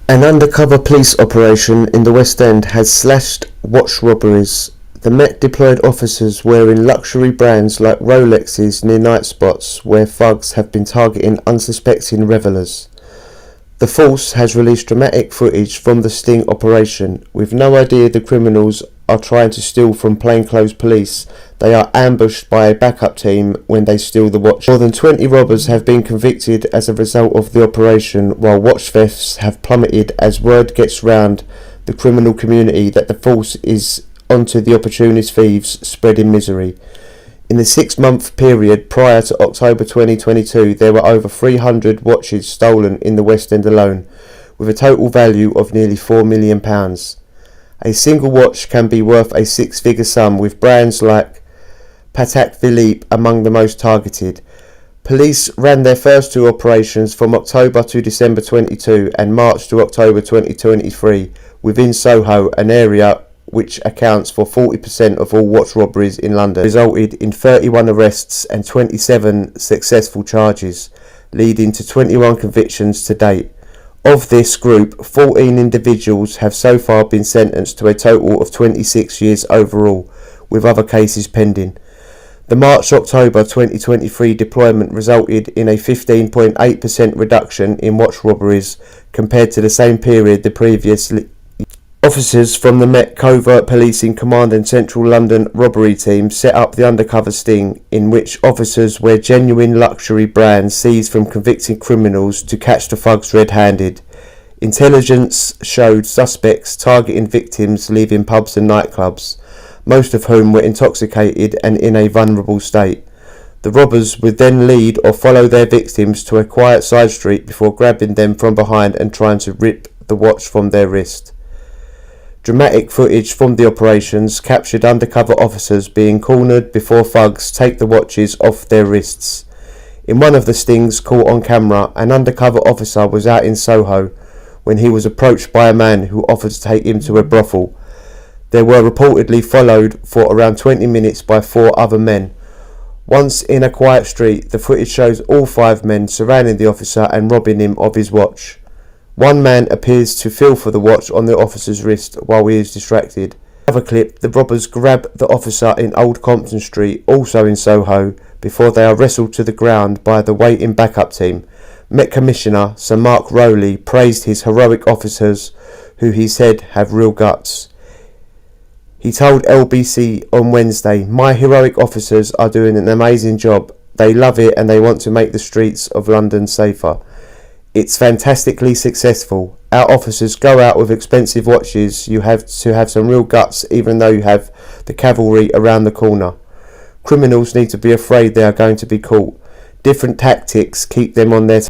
An undercover police operation in the West End has slashed watch robberies. The Met deployed officers wearing luxury brands like Rolexes near night spots where thugs have been targeting unsuspecting revellers. The force has released dramatic footage from the sting operation. With no idea the criminals are trying to steal from plainclothes police, they are ambushed by a backup team when they steal the watch. More than 20 robbers have been convicted as a result of the operation, while watch thefts have plummeted as word gets round the criminal community that the force is onto the opportunist thieves spreading misery. In the 6-month period prior to October 2022, there were over 300 watches stolen in the West End alone, with a total value of nearly £4 million. A single watch can be worth a six-figure sum, with brands like Patek Philippe among the most targeted. Police ran their first two operations from October to December 22 and March to October 2023 within Soho, an area which accounts for 40% of all watch robberies in London, resulted in 31 arrests and 27 successful charges, leading to 21 convictions to date. Of this group, 14 individuals have so far been sentenced to a total of 26 years overall, with other cases pending. The March-October 2023 deployment resulted in a 15.8% reduction in watch robberies compared to the same period the previous year. Officers from the Met Covert Policing Command and Central London Robbery Team set up the undercover sting, in which officers wear genuine luxury brands seized from convicted criminals to catch the thugs red-handed. Intelligence showed suspects targeting victims leaving pubs and nightclubs, most of whom were intoxicated and in a vulnerable state. The robbers would then lead or follow their victims to a quiet side street before grabbing them from behind and trying to rip the watch from their wrist. Dramatic footage from the operations captured undercover officers being cornered before thugs take the watches off their wrists. In one of the stings caught on camera, an undercover officer was out in Soho when he was approached by a man who offered to take him to a brothel. They were reportedly followed for around 20 minutes by 4 other men. Once in a quiet street, the footage shows all 5 men surrounding the officer and robbing him of his watch. One man appears to feel for the watch on the officer's wrist while he is distracted. In another clip, the robbers grab the officer in Old Compton Street, also in Soho, before they are wrestled to the ground by the waiting backup team. Met Commissioner Sir Mark Rowley praised his heroic officers, who he said have real guts. He told LBC on Wednesday, "My heroic officers are doing an amazing job. They love it and they want to make the streets of London safer. It's fantastically successful. Our officers go out with expensive watches. You have to have some real guts even though you have the cavalry around the corner. Criminals need to be afraid they are going to be caught. Different tactics keep them on their toes."